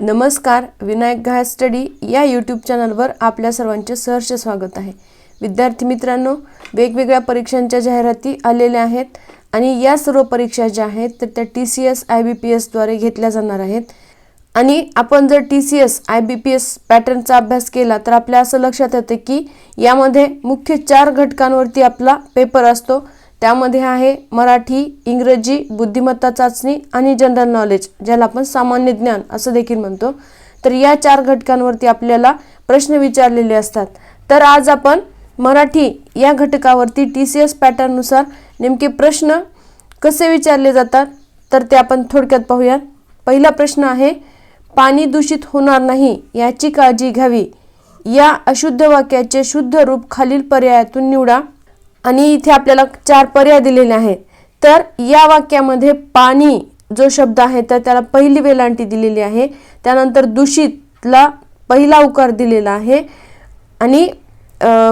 नमस्कार, विनायक घाय स्टडी या यूट्यूब चॅनलवर आपल्या सर्वांचे सहर्ष स्वागत आहे। विद्यार्थी मित्रांनो, वेगवेगळ्या परीक्षांच्या जाहिराती आलेल्या आहेत आणि या सर्व परीक्षा ज्या आहेत तर त्या TCS IBPS द्वारे घेतल्या जाणार आहेत। आणि आपण जर TCS IBPS पॅटर्नचा अभ्यास केला तर आपल्या असं लक्षात येते की यामध्ये मुख्य 4 घटकांवरती आपला पेपर असतो। त्यामध्ये आहे मराठी, इंग्रजी, बुद्धिमत्ता चाचणी आणि जनरल नॉलेज, ज्याला आपण सामान्य ज्ञान असं देखील म्हणतो। तर या 4 घटकांवरती आपल्याला प्रश्न विचारलेले असतात। तर आज आपण मराठी या घटकावरती TCS पॅटर्न नुसार नेमके प्रश्न कसे विचारले जातात तर ते आपण थोडक्यात पाहूया। पहिला प्रश्न आहे, पाणी दूषित होणार नाही याची काळजी घ्यावी या अशुद्ध वाक्याचे शुद्ध रूप खालील पर्यायातून निवडा। आणि इथे आपल्याला 4 पर्याय दिलेले आहेत। तर या वाक्यामध्ये पाणी जो शब्द आहे तर त्याला पहिली वेलांटी दिलेली आहे, त्यानंतर दूषितला पहिला उकार दिलेला आहे आणि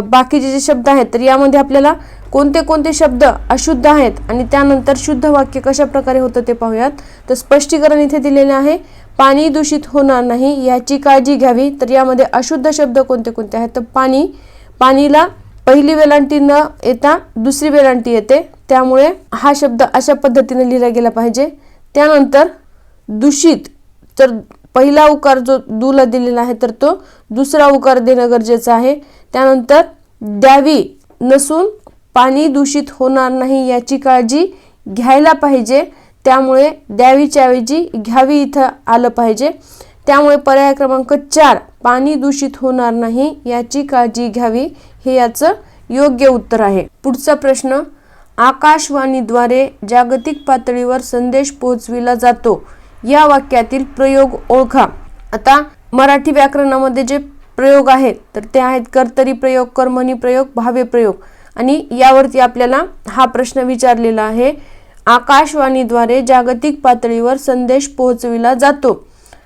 बाकीचे जे शब्द आहेत तर यामध्ये आपल्याला कोणते कोणते शब्द अशुद्ध आहेत आणि त्यानंतर शुद्ध वाक्य कशा प्रकारे होतं ते पाहूयात। तर स्पष्टीकरण इथे दिलेले आहे, पाणी दूषित होणार नाही याची काळजी घ्यावी। तर यामध्ये अशुद्ध शब्द कोणते कोणते आहेत तर पाणीला पहिली वेलांटी न येता दुसरी वेलांटी येते, त्यामुळे हा शब्द अशा पद्धतीने लिहिला गेला पाहिजे। त्यानंतर दूषित, तर पहिला उकार जो दूला दिलेला आहे तर तो दुसरा उकार देणं गरजेचं आहे। त्यानंतर द्यावी नसून पाणी दूषित होणार नाही याची काळजी घ्यायला पाहिजे, त्यामुळे द्यावीच्या ऐवजी घ्यावी इथं आलं पाहिजे। त्यामुळे पर्याय क्रमांक 4 पाणी दूषित होणार नाही याची काळजी घ्यावी हे याचं योग्य उत्तर आहे। पुढचा प्रश्न, आकाशवाणीद्वारे जागतिक पातळीवर संदेश पोहोचविला जातो या वाक्यातील प्रयोग ओळखा। आता मराठी व्याकरणामध्ये जे प्रयोग आहेत तर ते आहेत कर्तरी प्रयोग, कर्मणी प्रयोग, भावे प्रयोग आणि यावरती आपल्याला हा प्रश्न विचारलेला आहे। आकाशवाणीद्वारे जागतिक पातळीवर संदेश पोहोचविला जातो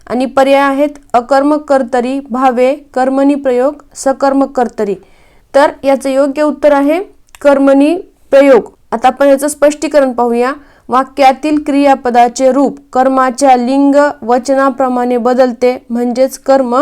आणि पर्याय आहेत अकर्मक कर्तरी, भावे, कर्मणी प्रयोग, सकर्मक कर्तरी। तर याचं योग्य उत्तर आहे कर्मणी प्रयोग। आता आपण याचं स्पष्टीकरण पाहूया। वाक्यातील क्रियापदाचे रूप कर्माच्या लिंग वचनाप्रमाणे बदलते, म्हणजेच कर्म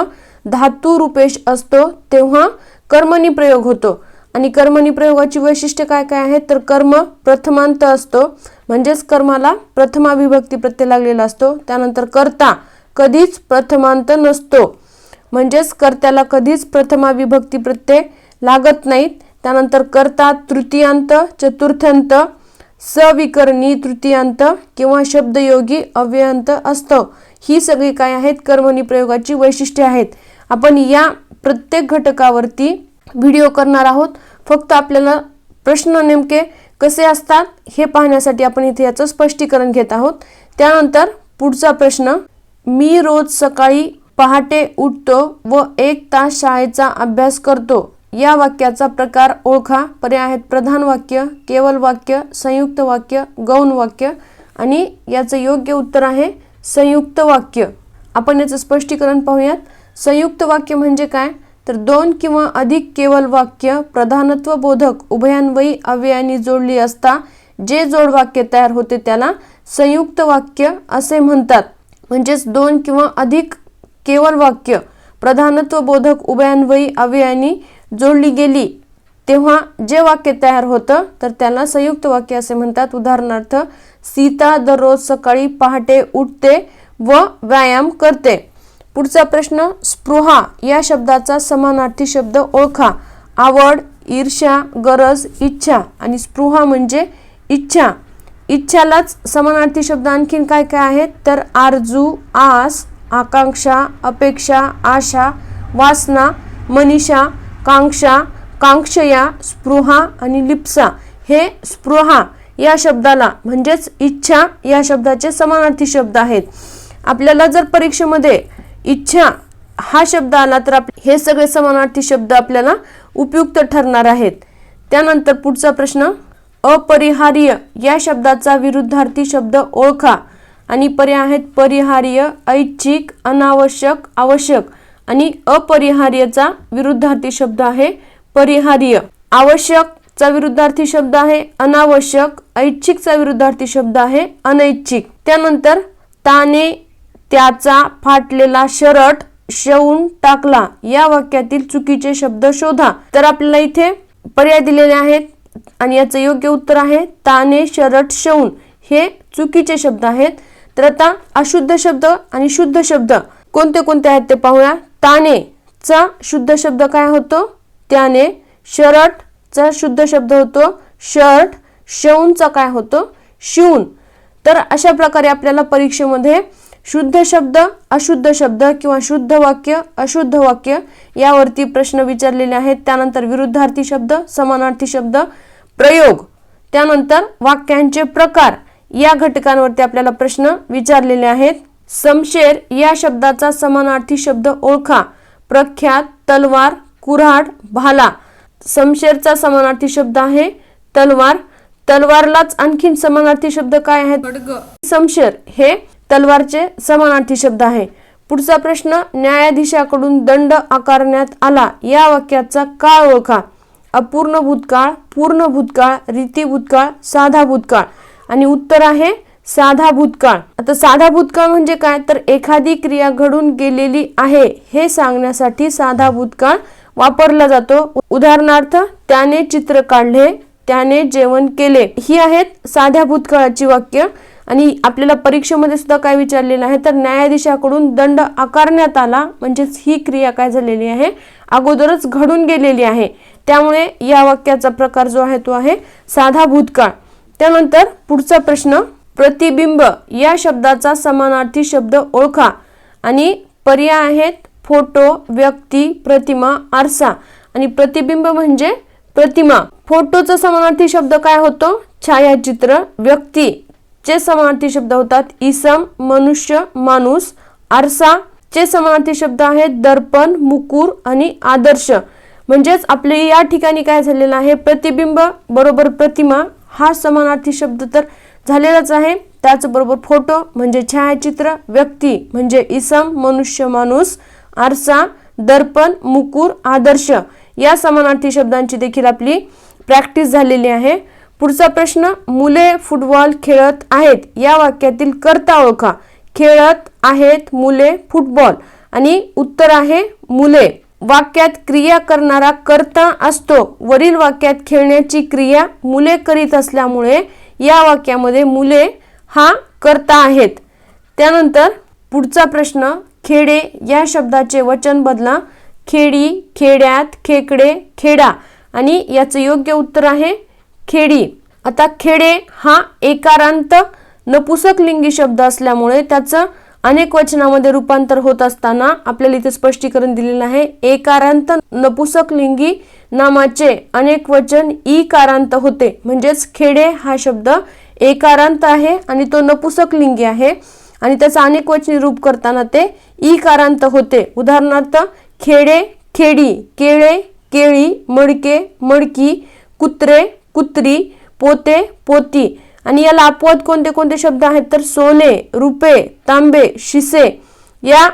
धातू रूपेश असतो तेव्हा कर्मणी प्रयोग होतो। आणि कर्मणी प्रयोगाची वैशिष्ट्य काय काय आहेत तर कर्म प्रथमांत असतो, म्हणजेच कर्माला प्रथमा विभक्ती प्रत्यय लागलेला असतो। त्यानंतर कर्ता कधीच प्रथमांत नसतो, म्हणजेच कर्त्याला कधीच प्रथमा विभक्ती प्रत्यय लागत नाहीत। त्यानंतर कर्ता तृतीयांत, चतुर्थ्यांत, सविकरणी तृतीयांत किंवा शब्दयोगी अव्ययांत असतं। ही सगळी काय आहेत कर्मणी प्रयोगाची वैशिष्ट्ये आहेत। आपण या प्रत्येक घटकावरती व्हिडिओ करणार आहोत। फक्त आपल्याला प्रश्न नेमके कसे असतात हे पाहण्यासाठी आपण इथे याचं स्पष्टीकरण घेत आहोत। त्यानंतर पुढचा प्रश्न, मी रोज सकाळी पहाटे उठतो व 1 तास शाळेचा अभ्यास करतो या वाक्याचा प्रकार ओळखा। पर्याय आहेत प्रधान वाक्य, केवल वाक्य, संयुक्त वाक्य, गौण वाक्य आणि याचं योग्य उत्तर आहे संयुक्त वाक्य। आपण याचं स्पष्टीकरण पाहूयात। संयुक्त वाक्य म्हणजे काय तर 2 किंवा अधिक केवल वाक्य प्रधानत्व बोधक उभयान्वयी अव्ययांनी जोडली असता जे जोडवाक्य तयार होते त्याला संयुक्त वाक्य असे म्हणतात। म्हणजेच 2 किंवा अधिक केवल वाक्य प्रधानत्व बोधक उभयान्वयी अव्ययांनी जोडली गेली तेव्हा जे वाक्य तयार होतं तर त्याला संयुक्त वाक्य असे म्हणतात। उदाहरणार्थ, सीता दररोज सकाळी पहाटे उठते व व्यायाम करते। पुढचा प्रश्न, स्पृहा या शब्दाचा समानार्थी शब्द ओळखा। आवड, ईर्ष्या, गरज, इच्छा आणि स्पृहा म्हणजे इच्छा। इच्छालाच समानार्थी शब्द आणखीन काय काय आहेत तर आरजू, आस, आकांक्षा, अपेक्षा, आशा, वासना, मनीषा, कांक्षा, कांक्षया, स्पृहा आणि लिप्सा हे स्पृहा या शब्दाला म्हणजेच इच्छा या शब्दाचे समानार्थी शब्द आहेत। आपल्याला जर परीक्षेमध्ये इच्छा हा शब्द आला तर हे सगळे समानार्थी शब्द आपल्याला उपयुक्त ठरणार आहेत। त्यानंतर पुढचा प्रश्न, अपरिहार्य या शब्दाचा विरुद्धार्थी शब्द ओळखा आणि पर्याय आहेत परिहार्य, ऐच्छिक, अनावश्यक, आवश्यक आणि अपरिहार्यचा विरुद्धार्थी शब्द आहे परिहार्य। आवश्यकचा विरुद्धार्थी शब्द आहे अनावश्यक, ऐच्छिकचा विरुद्धार्थी शब्द आहे अनैच्छिक। त्यानंतर ताने, त्याचा फाटलेला शर्ट शिवून टाकला या वाक्यातील चुकीचे शब्द शोधा. तर आपल्याला इथे पर्याय दिलेले आहेत आणि याचं योग्य उत्तर आहे ताने शर्ट शिवून. हे चुकीचे शब्द आहेत. तर आता अशुद्ध शब्द आणि शुद्ध शब्द कोणते कोणते आहेत ते पाहूया. ताने चा शुद्ध शब्द काय होतो? त्याने. शर्ट चा शुद्ध शब्द होतो शर्ट. शिवूनचा काय होतो? शिवून. तर अशा प्रकारे आपल्याला परीक्षेमध्ये शुद्ध शब्द, अशुद्ध शब्द किंवा शुद्ध वाक्य, अशुद्ध वाक्य यावरती प्रश्न विचारलेले आहेत. त्यानंतर विरुद्धार्थी शब्द, समानार्थी शब्द, प्रयोग, त्यानंतर वाक्यांचे प्रकार या घटकांवरती आपल्याला प्रश्न विचारलेले आहेत. समशेर या शब्दाचा समानार्थी शब्द ओळखा. प्रख्यात, तलवार, कुऱ्हाड, भाला. समशेरचा समानार्थी शब्द आहे तलवार. तलवारलाच आणखीन समानार्थी शब्द काय आहेत? समशेर हे तलवारचे समानार्थी शब्द आहे. पुढचा प्रश्न, न्यायाधीशाकडून दंड आकारण्यात आला या वाक्याचा काळ ओळखा. अपूर्ण भूतकाळ, पूर्ण भूतकाळ, रीती भूतकाळ, साधा भूतकाळ. आणि उत्तर आहे साधा भूतकाळ. आता साधा भूतकाळ म्हणजे काय? तर एखादी क्रिया घडून गेलेली आहे हे सांगण्यासाठी साधा भूतकाळ वापरला जातो. उदाहरणार्थ, त्याने चित्र काढले, त्याने जेवण केले. ही आहेत साध्या भूतकाळाची वाक्य. आणि आपल्याला परीक्षेमध्ये सुद्धा काय विचारलेलं आहे? तर न्यायाधीशाकडून दंड आकारण्यात आला म्हणजेच ही क्रिया काय झालेली आहे? अगोदरच घडून गेलेली आहे. त्यामुळे या वाक्याचा प्रकार जो आहे तो आहे साधा भूतकाळ. त्यानंतर पुढचा प्रश्न, प्रतिबिंब या शब्दाचा समानार्थी शब्द ओळखा. आणि पर्याय आहेत फोटो, व्यक्ती, प्रतिमा, आरसा. आणि प्रतिबिंब म्हणजे प्रतिमा. फोटोचा समानार्थी शब्द काय होतो? छायाचित्र. व्यक्ती चे समानार्थी शब्द होतात इसम, मनुष्य, माणूस. आरसा चे समानार्थी शब्द आहेत दर्पण, मुकुर आणि आदर्श. म्हणजेच आपले या ठिकाणी काय झालेलं आहे? प्रतिबिंब बरोबर प्रतिमा हा समानार्थी शब्द तर झालेलाच आहे. त्याचबरोबर फोटो म्हणजे छायाचित्र, व्यक्ती म्हणजे इसम, मनुष्य, माणूस, आरसा, दर्पण, मुकुर, आदर्श या समानार्थी शब्दांची देखील आपली प्रॅक्टिस झालेली आहे. पुढचा प्रश्न, मुले फुटबॉल खेळत आहेत या वाक्यातील कर्ता ओळखा. खेळत आहेत मुले फुटबॉल. आणि उत्तर आहे मुले. वाक्यात क्रिया करणारा कर्ता असतो. वरील वाक्यात खेळण्याची क्रिया मुले करीत असल्यामुळे या वाक्यामध्ये मुले हा कर्ता आहेत. त्यानंतर पुढचा प्रश्न, खेडे या शब्दाचे वचन बदला. खेडी, खेड्यात, खेकडे, खेडा. आणि याचं योग्य उत्तर आहे खेडी. आता खेडे हा एकारांत नपुसकलिंगी शब्द असल्यामुळे त्याचं अनेक वचनामध्ये रूपांतर होत असताना आपल्याला इथे स्पष्टीकरण दिलेलं आहे. एकारांत नपुसकलिंगी नामाचे अनेक वचन ईकारांत होते. म्हणजेच खेडे हा शब्द एकारांत आहे आणि तो नपुसकलिंगी आहे आणि त्याचा अनेक वचनी रूप करताना ते ईकारांत होते. उदाहरणार्थ, खेडे, खेडी, केळे, केळी, मडके, मडकी, कुत्रे, कुत्री, पोते, पोती. आणि याला अपवाद कोणते कोणते शब्द आहेत? तर सोने, रुपे, तांबे, शिसे या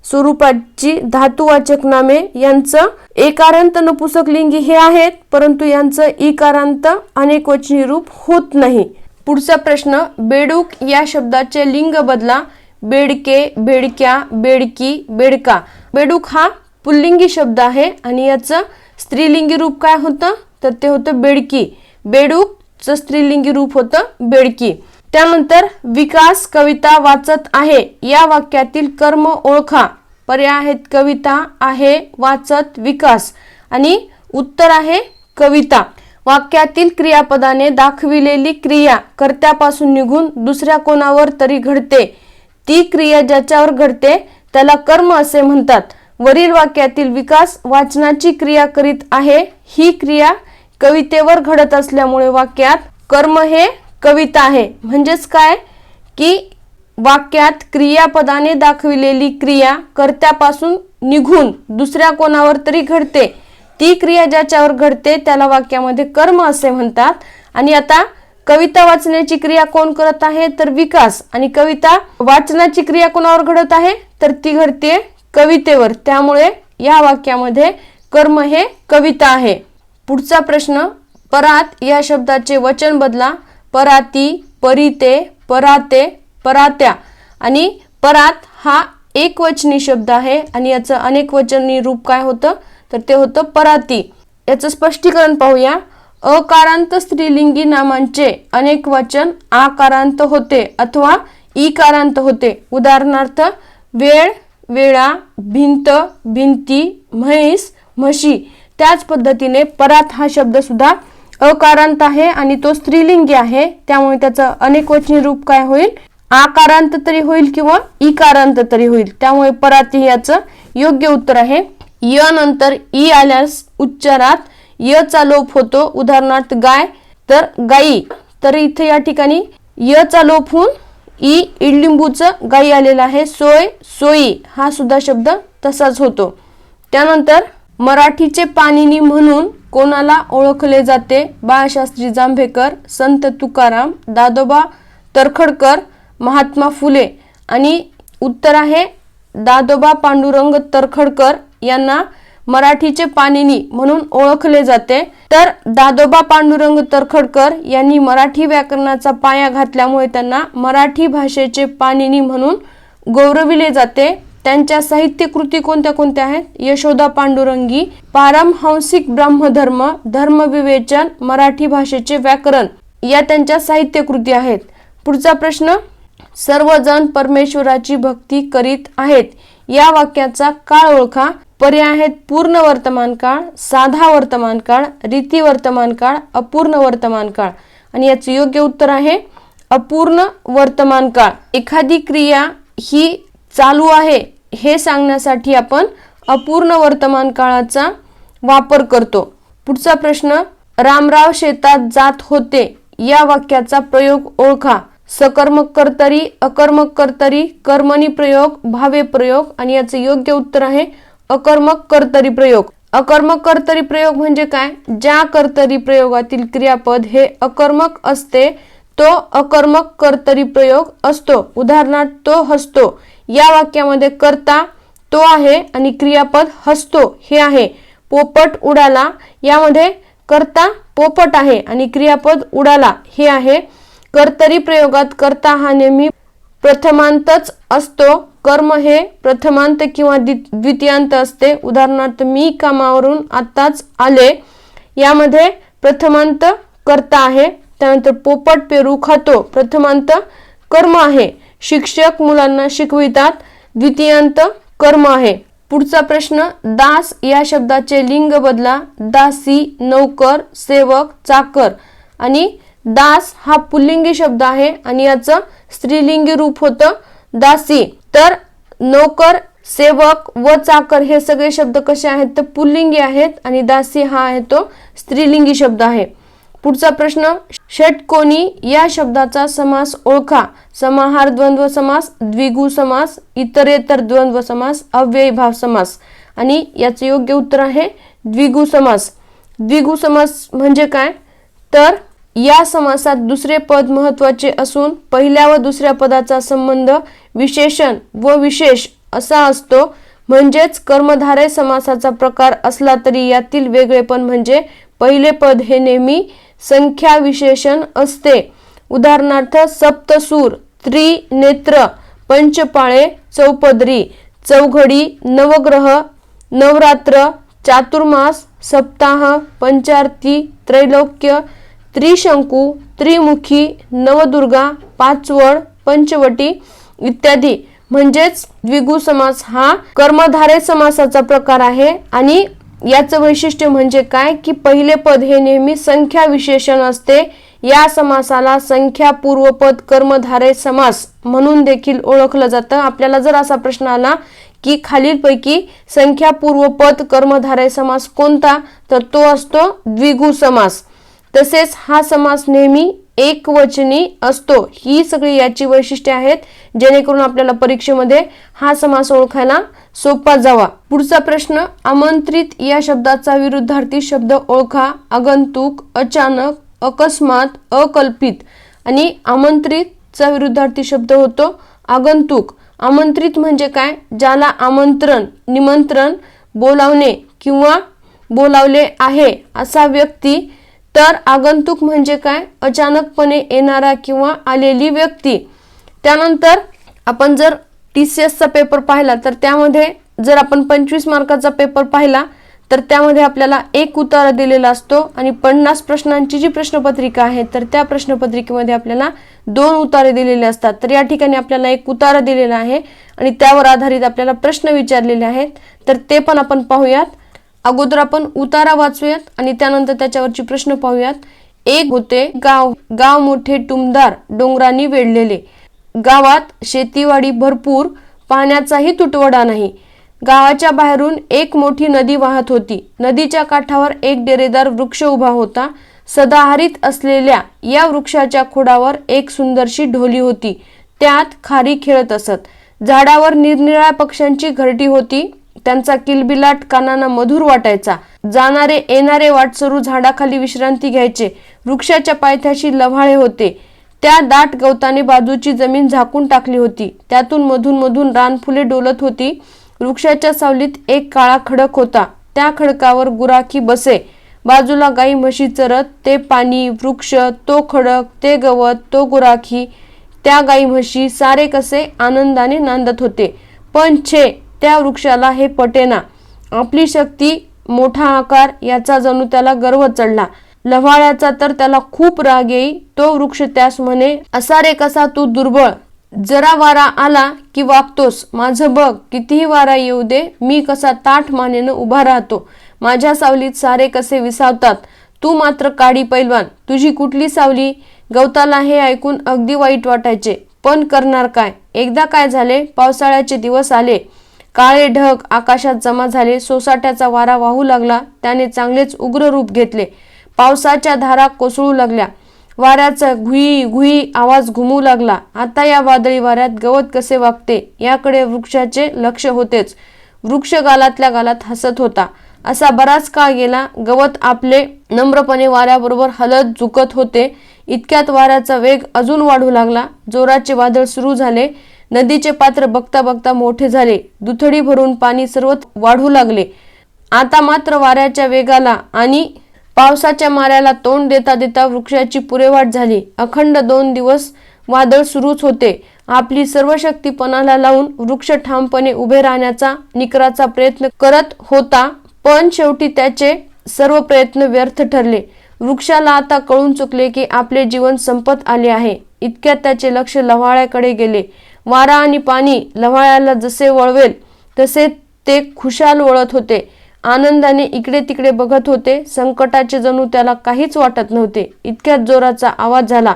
स्वरूपाची धातुवाचक नामे यांचं एकारांत नपुसकलिंगी हे आहेत, परंतु यांचं इकारांत अनेक वचनी रूप होत नाही. पुढचा प्रश्न, बेडूक या शब्दाचे लिंग बदला. बेडके, बेडक्या, बेडकी, बेडका. बेडूक हा पुल्लिंगी शब्द आहे आणि याचं स्त्रीलिंगी रूप काय होतं? तर ते होतं बेडकी. बेडूक च स्त्रीलिंगी रूप होतं बेडकी. त्यानंतर विकास कविता वाचत आहे या वाक्यातील कर्म ओळखा. पर्याय आहेत कविता, आहे, वाचत, विकास. आणि उत्तर आहे कविता. वाक्यातील क्रियापदाने दाखविलेली क्रिया कर्त्यापासून निघून दुसऱ्या कोणावर तरी घडते. ती क्रिया ज्याच्यावर घडते त्याला कर्म असे म्हणतात. वरील वाक्यातील विकास वाचनाची क्रिया करीत आहे ही क्रिया कवितेवर घडत असल्यामुळे वाक्यात कर्म हे कविता आहे. म्हणजेच काय की वाक्यात क्रियापदाने दाखविलेली क्रिया कर्त्यापासून निघून दुसऱ्या कोणावर तरी घडते. ती क्रिया ज्याच्यावर घडते त्याला वाक्यामध्ये कर्म असे म्हणतात. आणि आता कविता वाचण्याची क्रिया कोण करत आहे? तर विकास. आणि कविता वाचनाची क्रिया कोणावर घडत आहे? तर ती घडते कवितेवर. त्यामुळे या वाक्यामध्ये कर्म हे कविता आहे. पुढचा प्रश्न, परात या शब्दाचे वचन बदला. पराती, परीते, पराते, परात्या. आणि परात हा एकवचनी शब्द आहे आणि याचं अनेकवचनी रूप काय होतं तर ते होतं पराती. याचं स्पष्टीकरण पाहूया. अकारांत स्त्रीलिंगी नामांचे अनेक वचन आकारांत होते अथवा इकारांत होते. उदाहरणार्थ वेळ, वेळा, भिंत, भिंती, म्हैस, म्हशी. त्याच पद्धतीने परात हा शब्द सुद्धा अकारांत आहे आणि तो स्त्रीलिंगी आहे, त्यामुळे त्याचं अनेकवचनी रूप काय होईल, आकारांत तरी होईल किंवा इकारांत तरी होईल. त्यामुळे पराती याचं योग्य उत्तर आहे. य नंतर ई आल्यास उच्चारात य चा लोप होतो. उदाहरणार्थ गाय तर गाई. तर इथे या ठिकाणी य चा लोप होऊन ई इडलिंबूचं गाई आलेलं आहे. सोय, सोयी हा सुद्धा शब्द तसाच होतो. त्यानंतर मराठीचे पाणिनी म्हणून कोणाला ओळखले जाते? बाळशास्त्री जांभेकर, संत तुकाराम, दादोबा तरखडकर, महात्मा फुले. आणि उत्तर आहे दादोबा पांडुरंग तरखडकर यांना मराठीचे पाणिनी म्हणून ओळखले जाते. तर दादोबा पांडुरंग तरखडकर यांनी मराठी व्याकरणाचा पाया घातल्यामुळे त्यांना मराठी भाषेचे पाणिनी म्हणून गौरविले जाते. त्यांच्या साहित्य कृती कोणत्या कोणत्या आहेत? यशोदा पांडुरंगी, पारमहंसिक ब्रह्मधर्म, धर्मविवेचन, मराठी भाषेचे व्याकरण या त्यांच्या साहित्य कृती आहेत. पुढचा प्रश्न, सर्वजण परमेश्वराची भक्ती करीत आहेत या वाक्याचा काळ ओळखा. पर्याय आहेत पूर्ण वर्तमान काळ, साधा वर्तमान काळ, रीती वर्तमान काळ, अपूर्ण वर्तमान काळ. आणि याचे योग्य उत्तर आहे अपूर्ण वर्तमान काळ. एखादी क्रिया ही चालू आहे हे सांगण्यासाठी आपण अपूर्ण वर्तमान काळाचा वापर करतो. पुढचा प्रश्न, रामराव शेतात जात होते या वाक्याचा प्रयोग ओळखा. सकर्मक कर्तरी, अकर्मक कर्तरी, कर्मणी प्रयोग, भावे प्रयोग. आणि याचे योग्य उत्तर आहे अकर्मक कर्तरी प्रयोग. अकर्मक कर्तरी प्रयोग म्हणजे काय? ज्या कर्तरी प्रयोगातील क्रियापद हे अकर्मक असते तो अकर्मक कर्तरी प्रयोग असतो. उदाहरणार्थ तो हसतो या वाक्यामध्ये कर्ता तो आहे आणि क्रियापद हसतो हे आहे. पोपट उडाला यामध्ये कर्ता पोपट आहे आणि क्रियापद उडाला हे आहे. कर्तरी प्रयोगात कर्ता हा नेहमी प्रथमांतच असतो. कर्म हे प्रथमांत किंवा द्वितीयांत असते. उदाहरणार्थ मी कामावरून आताच आले यामध्ये प्रथमांत कर्ता आहे. त्यानंतर पोपट पेरू खातो प्रथमांत कर्म आहे. शिक्षक मुलांना शिकवितात द्वितीयांत कर्म आहे. पुढचा प्रश्न, दास या शब्दाचे लिंग बदला. दासी, नौकर, सेवक, चाकर. आणि दास हा पुल्लिंगी शब्द आहे आणि याचं स्त्रीलिंगी रूप होतं दासी. तर नौकर, सेवक व चाकर हे सगळे शब्द कसे आहेत तर पुल्लिंगी आहेत आणि दासी हा आहे तो स्त्रीलिंगी शब्द आहे. पुढचा प्रश्न, षटकोनी या शब्दाचा समास ओळखा. समाहार द्वंद्व समास, द्विगु समास, इतरेतर द्वंद्व समास, अव्ययीभाव समास. आणि याचे योग्य उत्तर आहे द्विगु समास. द्विगु समास म्हणजे काय तर या समासात दुसरे पद महत्वाचे असून पहिल्या व दुसऱ्या पदाचा संबंध विशेषण व विशेष असा असतो. म्हणजेच कर्मधारय समासाचा प्रकार असला तरी यातील वेगळेपण म्हणजे पहिले पद हे नेहमी संख्या विशेषण असते. उदाहरणार्थ सप्तसूर, त्रिनेत्र, पंचपाळे, चौपदरी, चौघडी, नवग्रह, नवरात्र, चातुर्मास, सप्ताह, पंचारती, त्रैलोक्य, त्रिशंकू, त्रिमुखी, नवदुर्गा, पाचवड, पंचवटी इत्यादी. म्हणजेच द्विगु समास हा कर्मधारय समासाचा प्रकार आहे आणि याचं वैशिष्ट्य म्हणजे काय की पहिले पद हे नेहमी संख्या विशेषण असते. या समासाला संख्या पूर्वपद कर्मधारय समास म्हणून देखील ओळखलं जातं. आपल्याला जर असा प्रश्न आला की खालीलपैकी संख्या पूर्वपद कर्मधारय समास कोणता तर तो असतो द्विगु समास. तसेच हा समास नेहमी एकवचनी असतो. ही सगळी याची वैशिष्ट्ये आहेत जेणेकरून आपल्याला परीक्षेमध्ये हा समास ओळखायला सोपा जावा. पुढचा प्रश्न, आमंत्रित या शब्दाचा विरुद्धार्थी शब्द ओळखा. आगंतुक, अचानक, अकस्मात, अकल्पित. आणि आमंत्रितचा विरुद्धार्थी शब्द होतो आगंतुक. आमंत्रित म्हणजे काय? ज्याला आमंत्रण, निमंत्रण, बोलावणे किंवा बोलावले आहे असा व्यक्ती. तर आगंतुक म्हणजे काय? अचानकपणे येणारा किंवा आलेली व्यक्ती. त्यानंतर आपण जर TCSचा पेपर पाहिला तर त्यामध्ये जर आपण 25 मार्काचा पेपर पाहिला तर त्यामध्ये आपल्याला एक उतारा दिलेला असतो आणि 50 प्रश्नांची जी प्रश्नपत्रिका आहे तर त्या प्रश्नपत्रिकेमध्ये आपल्याला 2 उतारे दिलेले असतात। तर या ठिकाणी आपल्याला एक उतारा दिलेला आहे आणि त्यावर आधारित आपल्याला प्रश्न विचारलेले आहेत, तर ते पण आपण पाहूयात। अगोदर आपण उतारा वाचूयात आणि त्यानंतर त्याच्यावरची प्रश्न पाहूयात। एक होते गाव, गाव मोठे टुमदार डोंगरांनी वेढलेले, गावात शेतीवाडी भरपूर, पाण्याचाही तुटवडा नाही। गावाच्या बाहेरून एक मोठी नदी वाहत होती, नदीच्या काठावर एक डेरेदार वृक्ष उभा होता। सदाहरित असलेल्या या वृक्षाच्या खोडावर एक सुंदरशी ढोली होती, त्यात खारी खेळत असत। झाडावर निरनिराळ्या पक्ष्यांची घरटी होती, त्यांचा किलबिलाट कानांना मधुर वाटायचा। जाणारे येणारे वाटसरू झाडाखाली विश्रांती घ्यायचे। वृक्षाच्या पायथ्याशी लव्हाळे होते, त्या दाट गवताने बाजूची जमीन झाकून टाकली होती, त्यातून मधून मधून रानफुले डोलत होती। वृक्षाच्या सावलीत एक काळा खडक होता, त्या खडकावर गुराखी बसे। बाजूला गाई म्हशी चरत, ते पाणी, वृक्ष, तो खडक, ते गवत, तो गुराखी, त्या गाई म्हशी सारे कसे आनंदाने नांदत होते। पण छे, त्या वृक्षाला हे पटेना, आपली शक्ती, मोठा आकार याचा जणू त्याला गर्व चढला। लव्हाळ्याचा तर त्याला खूप राग येई। तो वृक्ष त्यास म्हणे, असा रे कसा तू दुर्बळ, जरा वारा आला की वागतोस। माझं बघ, कितीही वारा येऊ दे, मी कसा ताठ मानेनं उभा राहतो। माझ्या सावलीत सारे कसे विसावतात, तू मात्र काडी पैलवान, तुझी कुठली सावली। गवताला हे ऐकून अगदी वाईट वाटायचे, पण करणार काय। एकदा काय झाले, पावसाळ्याचे दिवस आले, काळे ढग आकाशात जमा झाले, सोसाट्याचा वारा वाहू लागला, त्याने चांगलेच उग्र रूप घेतले। पावसाच्या धारा कोसळू लागल्या, वाऱ्याचा घुई घुई आवाज घुमू लागला। आता या वादळी वाऱ्यात गवत कसे वागते याकडे वृक्षाचे लक्ष होतेच। वृक्ष गालातल्या गालात हसत होता। असा बराच काळ गेला, गवत आपले नम्रपणे वाऱ्याबरोबर हलत झुकत होते। इतक्यात वाऱ्याचा वेग अजून वाढू लागला, जोराचे वादळ सुरू झाले। नदीचे पात्र बघता बघता मोठे झाले, दुथडी भरून पाणी सर्वत्र वाढू लागले। आता मात्र वाऱ्याच्या वेगाला आणि पावसाच्या माऱ्याला तोंड देता देता वृक्षाची पुरेवाट झाली। अखंड 2 दिवस वादळ सुरूच होते। आपली सर्व शक्ती पणाला लावून वृक्ष ठामपणे उभे राहण्याचा निकराचा प्रयत्न करत होता, पण शेवटी त्याचे सर्व प्रयत्न व्यर्थ ठरले। वृक्षाला आता कळून चुकले की आपले जीवन संपत आले आहे। इतक्यात त्याचे लक्ष लव्हाळ्याकडे गेले। वारा आणि पाणी लव्हाळ्याला जसे वळवेल तसे ते खुशाल वळत होते, आनंदाने इकडे तिकडे बघत होते। संकटाचे जणू त्याला काहीच वाटत नव्हते। इतक्यात जोराचा आवाज झाला,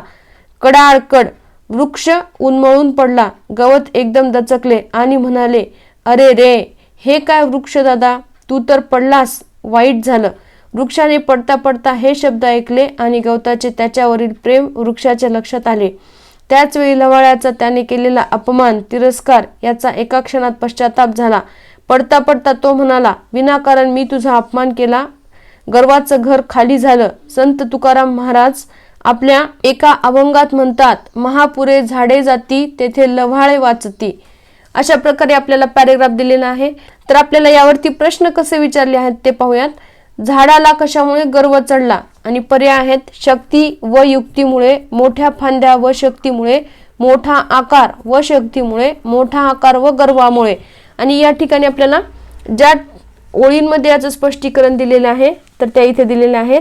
कडाळकड, वृक्ष उन्मळून पडला। गवत एकदम दचकले आणि म्हणाले, अरे रे, हे काय वृक्ष दादा, तू तर पडलास, वाईट झालं। वृक्षाने पडता पडता हे शब्द ऐकले आणि गवताचे त्याच्यावरील प्रेम वृक्षाच्या लक्षात आले। त्याच वेळी लव्हाळ्याचा त्याने केलेला अपमान, तिरस्कार याचा एका क्षणात पश्चाताप झाला। पडता पडता तो म्हणाला, विनाकारण मी तुझा अपमान केला, गर्वाचं घर खाली झालं। संत तुकाराम महाराज आपल्या एका अभंगात म्हणतात, महापुरे झाडे जाती, तेथे लव्हाळे वाचती। अशा प्रकारे आपल्याला पॅरेग्राफ दिलेला आहे। तर आपल्याला यावरती प्रश्न कसे विचारले आहेत ते पाहूयात। झाडाला कशामुळे गर्व चढला, आणि पर्याय आहेत, शक्ती व युक्तीमुळे, मोठ्या फांद्या व शक्तीमुळे, मोठा आकार व शक्तीमुळे, मोठा आकार व गर्वामुळे। आणि या ठिकाणी आपल्याला ज्या ओळींमध्ये याचं स्पष्टीकरण दिलेले आहे तर त्या इथे दिलेल्या आहेत।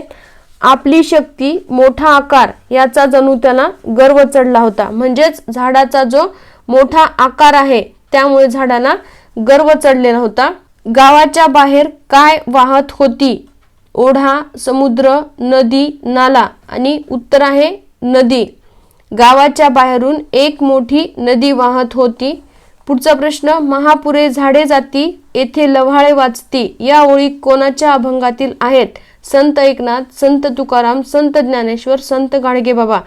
आपली शक्ती, मोठा आकार याचा जणू त्याला गर्व चढला होता, म्हणजेच झाडाचा जो मोठा आकार आहे त्यामुळे झाडाला गर्व चढलेला होता। गावाच्या बाहेर काय वाहत होती, ओढा, समुद्र, नदी, नाला, आणि उत्तर आहे नदी। गावाच्या बाहेरून एक मोठी नदी वाहत होती। पुढचा प्रश्न, महापुरे झाडे जाती, येथे लव्हाळे वाचती, या ओळी कोणाच्या अभंगातील आहेत? संत एकनाथ, संत तुकाराम, संत ज्ञानेश्वर, संत गाडगेबाबा।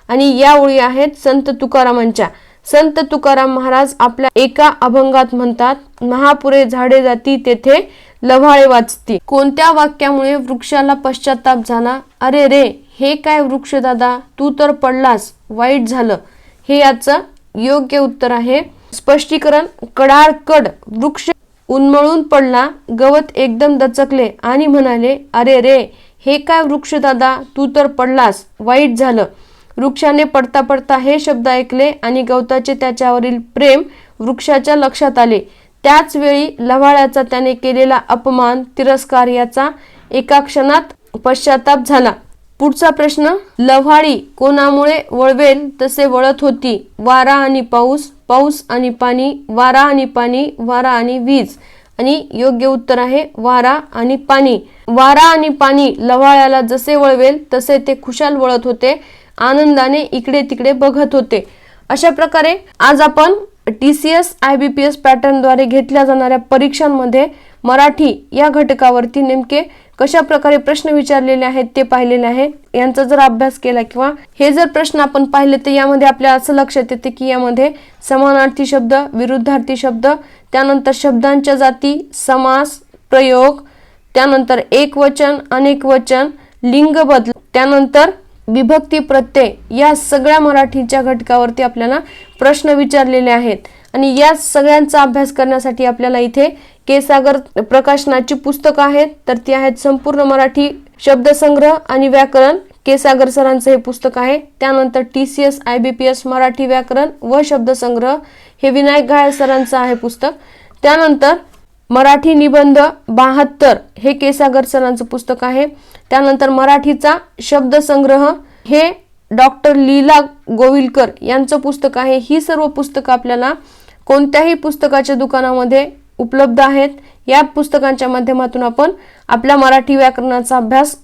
आणि या ओळी आहेत संत तुकारामांच्या। संत तुकाराम महाराज आपल्या एका अभंगात म्हणतात, महापुरे झाडे जाती, तेथे लव्हाळे वाचती। कोणत्या वाक्यामुळे वृक्षाला पश्चाताप झाला? अरे रे, हे काय वृक्ष दादा, तू तर पडलास, वाईट झालं, हे याचं योग्य उत्तर आहे। स्पष्टीकरण, कडाळकड, वृक्ष उन्मळून पडला, गवत एकदम दचकले आणि म्हणाले, अरे रे, हे काय वृक्ष दादा, तू तर पडलास, वाईट झालं। वृक्षाने पडता पडता हे शब्द ऐकले आणि गवताचे त्याच्यावरील प्रेम वृक्षाच्या लक्षात आले. त्याच वेळी लव्हाळ्याचा त्याने केलेला अपमान, तिरस्कार याचा एका क्षणात पश्चाताप झाला. पुढचा प्रश्न, लव्हाळी कोणामुळे वळवेल तसे वळत होती? वारा आणि पाऊस, पाऊस आणि पाणी, वारा आणि पाणी, वारा आणि वीज. आणि योग्य उत्तर आहे वारा आणि पाणी. वारा आणि पाणी लव्हाळ्याला जसे वळवेल तसे ते खुशाल वळत होते, आनंदाने इकडे तिकडे बघत होते. अशा प्रकारे आज आपण TCS IBPS पॅटर्नद्वारे घेतल्या जाणाऱ्या परीक्षांमध्ये मराठी या घटकावरती नेमके कशा प्रकारे प्रश्न विचारलेले आहेत ते पाहिलेले आहे. यांचा जर अभ्यास केला किंवा हे जर प्रश्न आपण पाहिले तर यामध्ये आपल्याला असं लक्षात येते की यामध्ये समानार्थी शब्द, विरुद्धार्थी शब्द, त्यानंतर शब्दांच्या जाती, समास, प्रयोग, त्यानंतर एकवचन, अनेक वचन, लिंग बदल, त्यानंतर विभक्ती प्रत्यय या सगळ्या मराठीच्या घटकावरती आपल्याला प्रश्न विचारलेले आहेत. आणि या सगळ्यांचा अभ्यास करण्यासाठी आपल्याला इथे केसागर प्रकाशनाची पुस्तकं आहेत. तर ती आहेत संपूर्ण मराठी शब्दसंग्रह आणि व्याकरण, केसागर सरांचं हे पुस्तक आहे. त्यानंतर TCS IBPS मराठी व्याकरण व शब्दसंग्रह हे विनायक घाळे सरांचं आहे पुस्तक. त्यानंतर मराठी निबंध 72 हे केसागर सरांचं पुस्तक आहे. त्यानंतर मराठीचा शब्दसंग्रह हे डॉक्टर लीला गोविलकर यांचं पुस्तक आहे. ही सर्व पुस्तकं आपल्याला कोणत्याही पुस्तकाच्या दुकानामध्ये उपलब्ध आहेत. या पुस्तकांच्या माध्यमातून आपण आपल्या मराठी व्याकरणाचा अभ्यास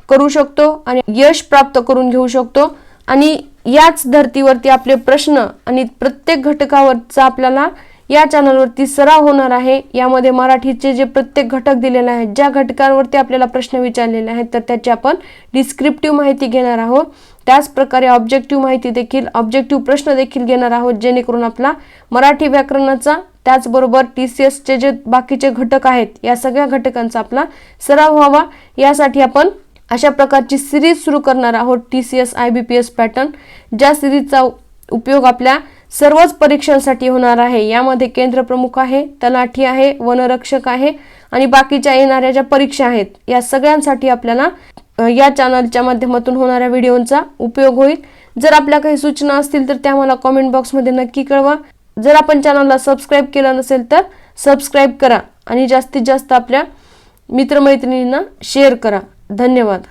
करू शकतो आणि यश प्राप्त करून घेऊ शकतो. आणि याच धर्तीवरती आपले प्रश्न आणि प्रत्येक घटकावरचा आपल्याला या चॅनलवरती सराव होणार आहे. यामध्ये मराठीचे जे प्रत्येक घटक दिलेले आहेत, ज्या घटकांवरती आपल्याला प्रश्न विचारलेले आहेत तर त्याची आपण डिस्क्रिप्टिव्ह माहिती घेणार आहोत. त्याच प्रकारे ऑब्जेक्टिव्ह माहिती देखील, ऑब्जेक्टिव्ह प्रश्न देखील घेणार आहोत, जेणेकरून आपला मराठी व्याकरणाचा त्याचबरोबर TCSचे जे बाकीचे घटक आहेत या सगळ्या घटकांचा आपला सराव व्हावा. यासाठी आपण अशा प्रकारची सिरीज सुरू करणार आहोत TCS IBPS पॅटर्न, ज्या सिरीजचा उपयोग आपल्या सर्वच परीक्षांसाठी होणार आहे. यामध्ये केंद्र प्रमुख आहे, तलाठी आहे, वनरक्षक आहे आणि बाकीच्या येणाऱ्या ज्या परीक्षा आहेत या सगळ्यांसाठी आपल्याला या चॅनलच्या माध्यमातून होणाऱ्या व्हिडिओंचा उपयोग होईल. जर आपल्या काही सूचना असतील तर त्या मला कमेंट बॉक्समध्ये नक्की कळवा. जर आपण चॅनलला सबस्क्राईब केलं नसेल तर सबस्क्राईब करा आणि जास्तीत जास्त आपल्या मित्रमैत्रिणींना शेअर करा. धन्यवाद.